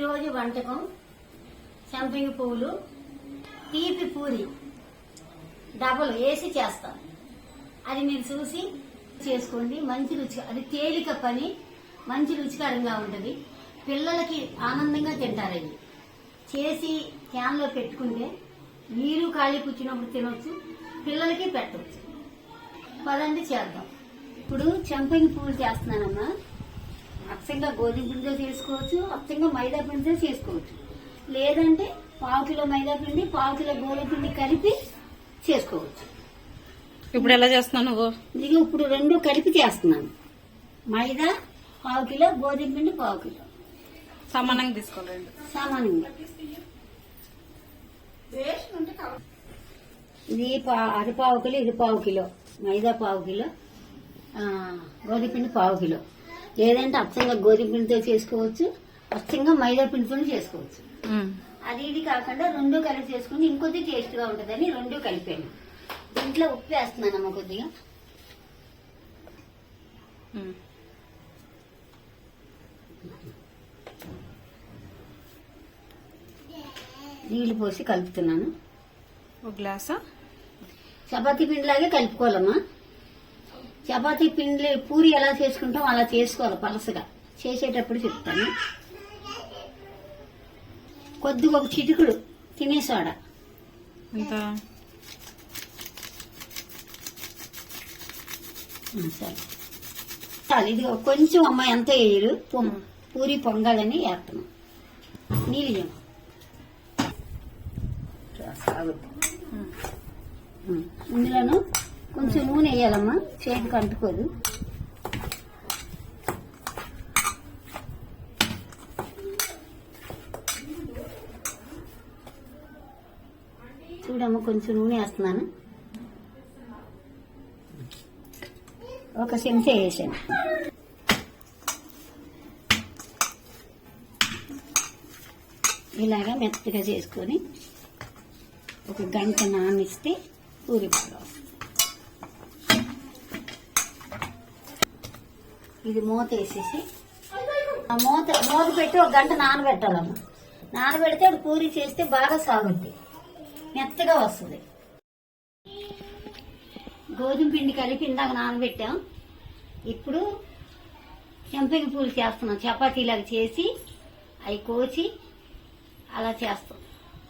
ఈరోజు వంటకం సంపంగి పువ్వులు తీపి పూరి డబల్ వేసి చేస్తాను. అది మీరు చూసి చేసుకోండి. మంచి రుచి, అది తేలిక పని, మంచి రుచికరంగా ఉంటుంది. పిల్లలకి ఆనందంగా తింటారు. అవి చేసి క్యాన్లో పెట్టుకుంటే మీరు ఖాళీ కూర్చున్నప్పుడు తినొచ్చు, పిల్లలకి పెట్టవచ్చు. పదండి చేద్దాం. ఇప్పుడు సంపంగి పువ్వులు చేస్తున్నానమ్మా. అచ్చంగా గోధుమ పిండితో చేసుకోవచ్చు, అచ్చంగా మైదా పిండితో చేసుకోవచ్చు. లేదంటే 1/2 కిలో మైదా పిండి 1/2 కిలో గోధుమ పిండి కలిపి చేసుకోవచ్చు. ఇప్పుడు ఎలా చేస్తున్నాను నువ్వు? ఇదిగో ఇప్పుడు రెండు కలిపి చేస్తున్నాను. మైదా 1/2 కిలో, గోధుమ పిండి 1/2 కిలో సమానంగా తీసుకోలేదు. సామాన్యంగా ఇది అది 1/2 కిలో, ఇది 1/2 కిలో. మైదా 1/2 కిలో, గోధుమ పిండి 1/2 కిలో. లేదంటే అచ్చంగా గోధుమ పిండితో చేసుకోవచ్చు, అచ్చంగా మైదా పిండితో చేసుకోవచ్చు. అది ఇది కాకుండా రెండు కలిపి చేసుకుంటే ఇంకొద్ది టేస్ట్ గా ఉంటుందని రెండు కలిపాను. దీంట్లో ఉప్పు వేస్తున్నానమ్మా కొద్దిగా. నీళ్లు పోసి కలుపుతున్నాను. ఒక గ్లాసా చపాతీ పిండిలాగే కలుపుకోవాలమ్మా. చపాతీ పిండి పూరి ఎలా చేసుకుంటాం అలా చేసుకోవాలి. పలసగా చేసేటప్పుడు చెప్తాను. కొద్దిగా ఒక చిటికుడు తినే సోడా. సరే చాలు. ఇది కొంచెం అమ్మ ఎంత వేయరు, పూరి పొంగాలని వేస్తున్నాం. నీళ్ళు ఇందులోను కొంచెం నూనె వేయాలమ్మా, చేతికి అంటుకోదు. చూడమ్మా, కొంచెం నూనె వేస్తున్నాను. ఒక చెంచా వేసాను. ఇలాగా మెత్తగా చేసుకొని ఒక గంట నానిస్తే పూరి బాగా. ఇది మూత వేసేసి ఆ మూత పెట్టి ఒక గంట నానబెట్టాలమ్మా. నానబెడితే అది పూరి చేస్తే బాగా సాగుద్ది, మెత్తగా వస్తుంది. గోధుమ పిండి కలిపి ఇందాక నానబెట్టాం. ఇప్పుడు సంపంగి పూలు చేస్తున్నాం. చపాతీలాగా చేసి అవి కోసి అలా చేస్తాం.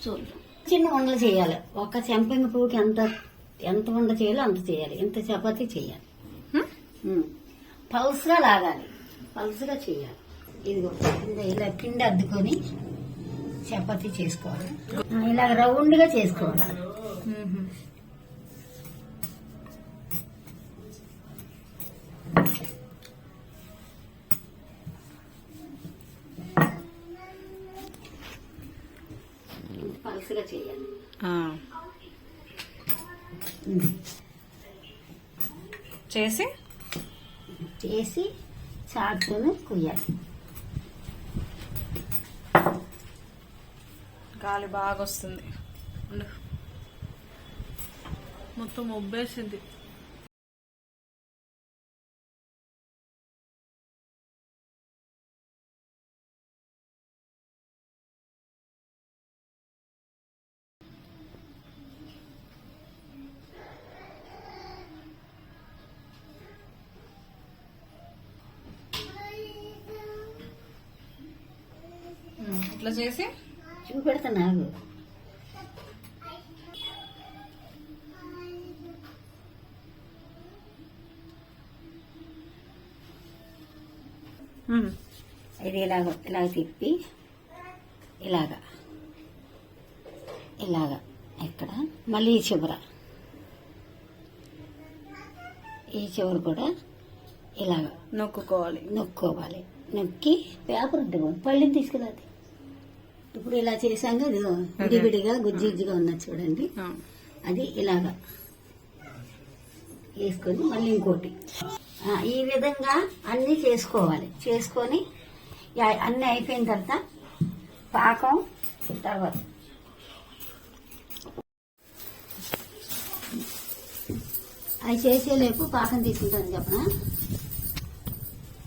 చూద్దాం. చిన్న ఉండలు చేయాలి. ఒక సంపంగి పువ్వుకి ఎంత ఉండ చేయాలో అంత చేయాలి. ఇంత చపాతీ చేయాలి. పల్స్గా లాగాలి, పల్స్గా చేయాలి. ఇదిగో ఇలా పిండి అద్దుకొని చపాతీ చేసుకోవాలి. ఇలా రౌండ్ గా చేసుకోవాలి. పల్స్గా చేయాలి. చేసి చాటుని కొయ్యాలి. గాలి బాగా వస్తుంది, మొత్తం ఒబ్బేసింది. ఇట్లా చేసి చూపెడుతున్నాను. ఇది ఇలాగ తిప్పి ఇలాగా ఇక్కడ మళ్ళీ ఈ చివర కూడా ఇలాగ నొక్కి నొక్కి పేపర్ పళ్ళని తీసుకురాది. ఇప్పుడు ఇలా చేసాక విడివిడిగా గుజ్జిగా ఉన్నది చూడండి. అది ఇలాగా వేసుకొని మళ్ళీ ఇంకోటి ఈ విధంగా అన్ని చేసుకోవాలి. చేసుకొని అన్ని అయిపోయిన తర్వాత పాకం తర్వాత అవి చేసేలోపు పాకం తీసుకుంటాను చెప్పనా.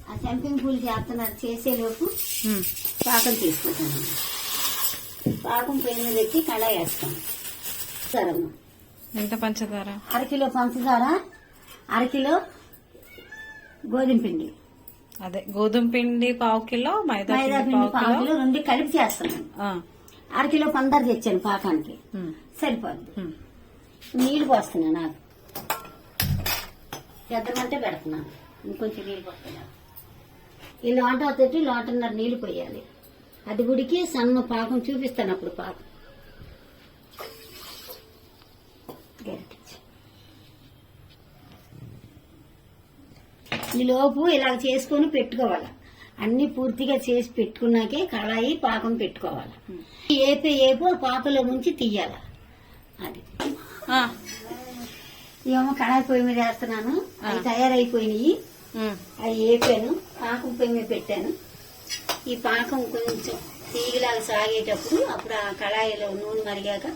ఆ సంపింగ్ పూలు చేస్తున్నారు చేసేలోపు పాకం తీసుకుంటాను. పాకం పొయ్యి మీద పెట్టి కడాయి వేస్తాను. సరమ్మా ఎంత పంచదార? అరకిలో పంచదార, అరకిలో గోధుమ పిండి, అదే గోధుమ పిండి 1/2 కిలో, మైదా మైదా పిండి పిండి 1/2 కిలో. 1/2 కిలో, 2 కలిపి చేస్తాను. అరకిలో పంచదార తెచ్చాను పాకానికి, సరిపోద్ది. నీళ్లు పోస్తున్నాను. నాకు పెద్దమంటే పెడుతున్నాను. ఇంకొంచెం నీళ్ళు పోస్తున్నాను. ఈ లోటతోటి లోటన్నర నీళ్లు పోయాలి. అది ఉడికి సన్న పాకం చూపిస్తాను. అప్పుడు పాకం ఈ లోపు ఇలా చేసుకొని పెట్టుకోవాలి. అన్ని పూర్తిగా చేసి పెట్టుకున్నాకే కళాయి పాకం పెట్టుకోవాలి. ఏపో పాకలో ముంచి తీయాలి. అది ఏమో కళాయి పొయ్యి మీద వేస్తున్నాను. అవి తయారైపోయినాయి. అవి ఏపాను, పాకం పొయ్యి మీద పెట్టాను. ఈ పాకం కొంచెం తీగలాగా సాగేటప్పుడు అప్పుడు ఆ కళాయిలో నూనె మరిగాక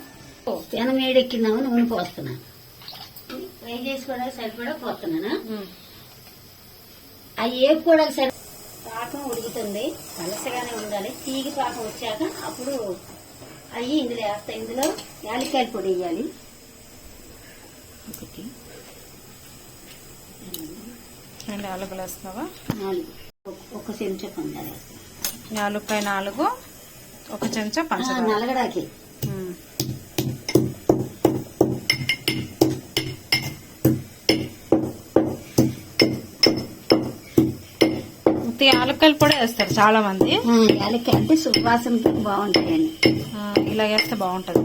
పెనం వేడెక్కిందామని నూనె పోస్తున్నాను. ఫ్రై చేసుకోవడానికి సరిపడా పోతున్నాను. అవి వేపుకోవడానికి సరి పాకం ఉడుకుతుంది. పలసగానే ఉండాలి. తీగ పాకం వచ్చాక అప్పుడు అవి ఇందులో వేస్తాయి. ఇందులో యాలక్కాయల పొడి వేయాలి. 1 2 యాలకులు వేస్తావా? 4 1 చెంచా పంచదార వేస్తాను. యాలక్కాయ 4, 1 చెంచా పంచదార. నలగడాకి యాలక్కాయలు కూడా వేస్తారు చాలా మంది. యాలక్కాయ అంటే సువాసనకి బాగుంటాయని ఇలా వేస్తే బాగుంటది.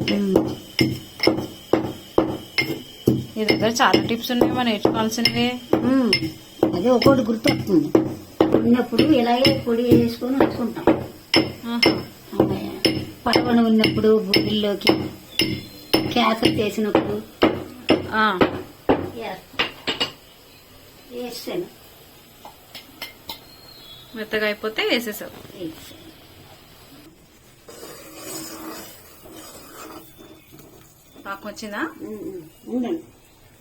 నీ దగ్గర చాలా టిప్స్ ఉన్నాయి మనం నేర్చుకోవాల్సినవి. అదే ఒకటి గుర్తొస్తుంది. ఉన్నప్పుడు ఇలాగే పొడి వేసుకొని వచ్చుకుంటాం. పడవన ఉన్నప్పుడు బుడ్డిల్లోకి క్యాసర్ చేసినప్పుడు వేస్తాను. మెత్తగా అయిపోతే వేసేసావు. పాకం వచ్చిందా? ఉండండి.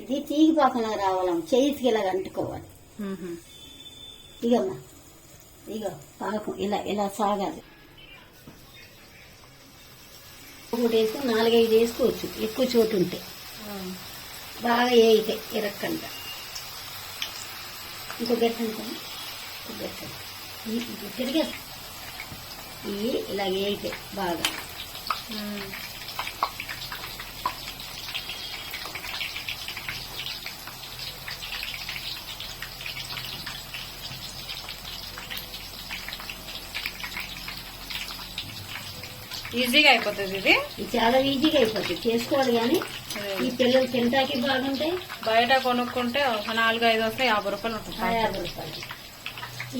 ఇది తీగి పాకంలో రావాలమ్మ. చేతికి ఇలా అంటుకోవాలి. ఇగమ్మా ఇగో పాకం ఇలా ఇలా సాగాలి. 1 వేసుకుని 4, 5 వేసుకోవచ్చు. ఎక్కువ చోటు ఉంటే బాగా వేయితే ఇరక్కంట. ఇంకో గట్టనుకోండి. తిరిగే ఇవి ఇలా వేయితే బాగా ఈజీగా అయిపోతుంది. ఇది చాలా ఈజీగా అయిపోతుంది. చేసుకోవాలి కానీ ఈ పిల్లలు తింటాకి బాగుంటాయి. బయట కొనుక్కుంటే ఒక 4, 5 వస్తే 50 రూపాయలు ఉంటుంది. 50 రూపాయలు.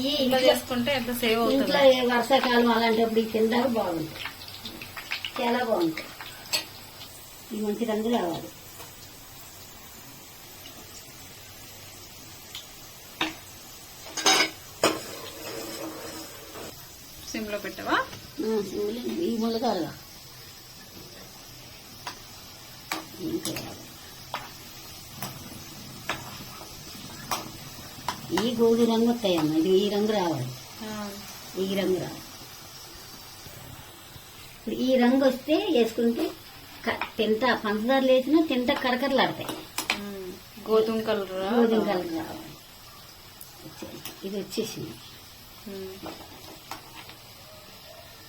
ఈ ఇంట్లో చేసుకుంటే ఎంత సేవ్ అవుతుంది. ఇంట్లో వర్షాకాలం అలాంటప్పుడు ఈ తింటాకి బాగుంటాయి. చాలా బాగుంటాయి. ఈ మంచి రంగు రావాలి. సిమ్ లో పెట్టవా? ఈ ములగాలుగా ఈ గోధుమ రంగు వస్తాయమ్మా. ఇది ఈ రంగు రావాలి. ఈ రంగు రావాలి. ఇప్పుడు ఈ రంగు వస్తే వేసుకుంటే తింటా పంచదార లేచినా తింటా కరకరలాడతాయి. గోధుమ కలర్ రావాలి. ఇది వచ్చేసింది.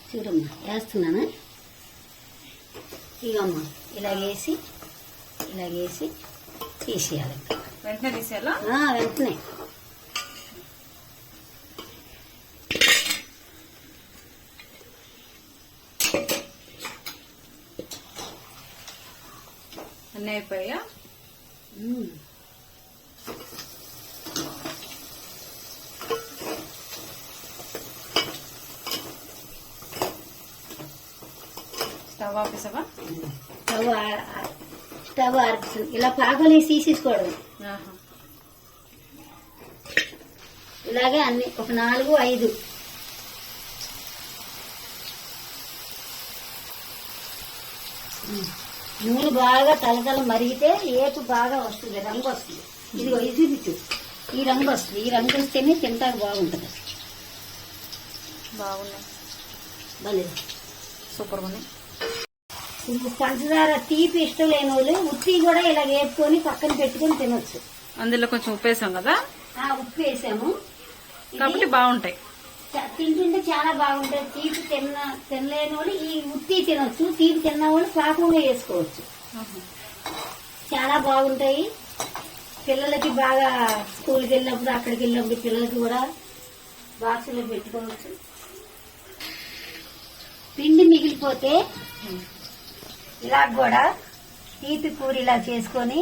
చూడమ్మా వేస్తున్నాను. ఇగమ్మా ఇలాగేసి తీసేయాలి. వెంటనే తీసేయాలా? వెంటనే. అన్నీ అయిపోయా? స్టవ్ ఆపేసావా? స్టవ్ ఆర్పిస్తుంది. ఇలా పాకలు తీసేసుకోవడం. ఇలాగే అన్ని ఒక 4, 5 నూనె బాగా తలతల మరిగితే ఏపు బాగా వస్తుంది. రంగు వస్తుంది. ఇదిగో ఇది ఈ రంగు వస్తుంది. ఈ రంగు వస్తేనే తింటాకు బాగుంటుంది. బాగున్నాయి. భలే సూపర్ ఉంది. ఇది పంచదార తీపి ఇష్టం లేని వాళ్ళు ఉత్తి కూడా ఇలా వేపుకొని పక్కన పెట్టుకొని తినొచ్చు. అందులో కొంచెం ఉప్పు వేసాం కదా, ఉప్పు వేసాము కాబట్టి బాగుంటాయి. తింటుంటే చాలా బాగుంటాయి. తీపి తినలేని వాళ్ళు ఈ ఉత్తి తినొచ్చు, తీపి తిన్న వాళ్ళు పాకంగా వేసుకోవచ్చు. చాలా బాగుంటాయి. పిల్లలకి బాగా స్కూల్కి వెళ్ళినప్పుడు అక్కడికి వెళ్ళినప్పుడు పిల్లలకి కూడా బాక్సులో పెట్టుకోవచ్చు. పిండి మిగిలిపోతే ఇలా కూడా తీపి పూరి ఇలా చేసుకొని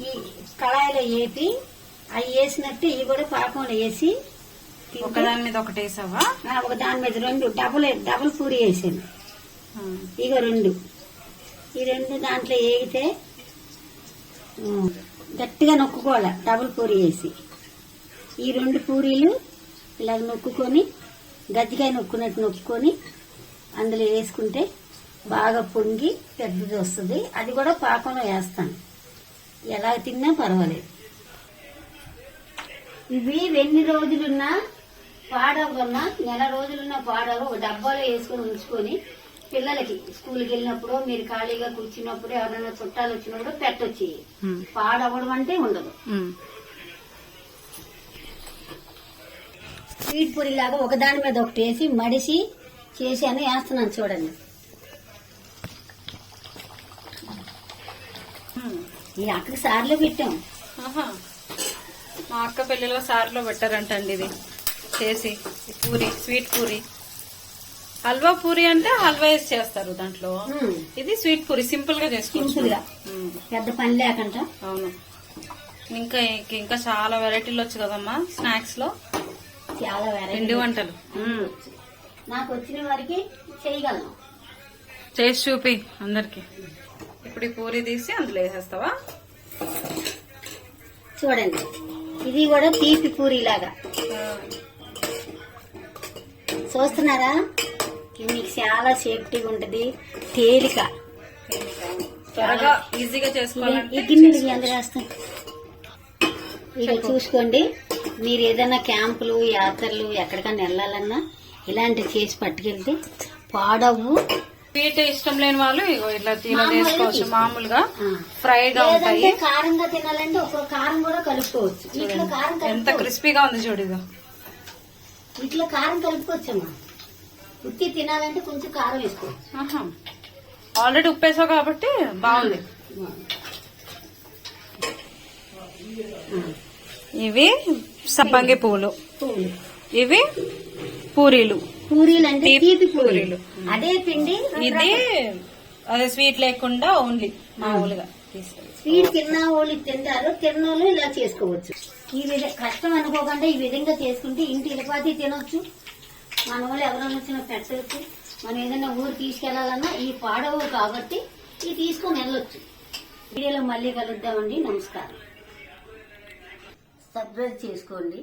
ఈ కళాయిలో వేపి అవి వేసినట్టు ఇవి కూడా పాకంలో వేసి ఒకదాని మీద ఒకటి వేసావా? ఒక దాని మీద రెండు డబుల్ పూరి వేసాను. ఇక రెండు ఈ రెండు దాంట్లో వేగితే గట్టిగా నొక్కుకోవాలి. డబుల్ పూరి వేసి ఈ రెండు పూరీలు ఇలా నొక్కుకొని గజ్జికాయ నొక్కున్నట్టు నొక్కుకొని అందులో వేసుకుంటే బాగా పొంగి పెద్దది వస్తుంది. అది కూడా పాకంలో వేస్తాను. ఎలా తిన్నా పర్వాలేదు. ఇవి ఎన్ని రోజులున్నా పాడవన్నా, నెల రోజులున్నా పాడవ ఒక డబ్బాలో వేసుకొని ఉంచుకొని పిల్లలకి స్కూల్కి వెళ్ళినప్పుడు మీరు ఖాళీగా కూర్చున్నప్పుడు ఎవరైనా చుట్టాలు వచ్చినప్పుడు పెట్టొచ్చి. పాడవడం అంటే ఉండదు. స్వీట్ పూరి లాగా ఒకదాని మీద ఒకటి వేసి మడిసి చేశాను. వేస్తున్నాను చూడండి. ఇది అక్కడికి సార్లో పెట్టాం. మా అక్క పెళ్లిలో సార్లో పెట్టారంటండి ఇది చేసి. పూరి స్వీట్ పూరి. హల్వా పూరి అంటే హల్వా వేసి చేస్తారు దాంట్లో. ఇది స్వీట్ పూరి సింపుల్ గా చేసుకోవచ్చు. సింపుల్ గా పెద్ద పని లేకుండా. అవును. ఇంకా ఇంకా చాలా వెరైటీలు వచ్చు కదమ్మా స్నాక్స్ లో. చాలా వెరైటీ పిండి వంటలు నాకు వచ్చిన వారికి చేయగలను. చేసి చూపి అందరికి. ఇప్పుడు ఈ పూరి తీసి అందులో వేసేస్తావా? చూడండి, ఇది కూడా తీపి పూరి లాగా చూస్తున్నారా? ఇది మీకు చాలా సేఫ్టీగా ఉంటది, తేలిక, త్వరగా ఈజీగా చేసుకోవాలంటే. ఈ గిన్నెలు ఎంత వేస్తాం ఇక చూసుకోండి. మీరు ఏదైనా క్యాంపులు యాత్రలు ఎక్కడికైనా వెళ్ళాలన్నా ఇలాంటివి చేసి పట్టుకెళ్తే పాడవు. స్వీట్ ఇష్టం లేని వాళ్ళు ఇగో ఇట్లా చేసుకోవచ్చు. మామూలుగా ఫ్రైడ్ గా ఉంటాయి. కారంగా తినాలంటే ఒక కారం కూడా కలుపుకోవచ్చు. ఇట్లా కారం ఎంత క్రిస్పీగా ఉంది చూడు. ఇట్లా కారం కలుపుకోవచ్చమ్మా. ఉత్తి తినాలంటే కొంచెం కారం వేసుకోవచ్చు. ఆల్రెడీ ఉప్పేసావు కాబట్టి బాగుంది. ఇవి సంపంగి పువ్వులు, ఇవి పూరీలు. పూరీలు అంటే తీపి పూరీలు. అదే పిండి ఇది అదే స్వీట్ లేకుండా ఓన్లీ మామూలుగా స్వీట్ తిన్నా వాళ్ళు తింటారు, తిన్నోళ్ళు ఇలా చేసుకోవచ్చు. ఈ విధంగా కష్టం అనుకోకుండా ఈ విధంగా చేసుకుంటే ఇంటి ఇలపాతి తినొచ్చు. మన వాళ్ళు ఎవరైనా వచ్చినా పెట్టవచ్చు. మనం ఏదైనా ఊరు తీసుకెళ్లాలన్నా ఈ పాడవు కాబట్టి ఇది తీసుకొని వెళ్ళొచ్చు. వీడియోలో మళ్ళీ కలుద్దామండి. నమస్కారం. సబ్స్క్రైబ్ చేసుకోండి.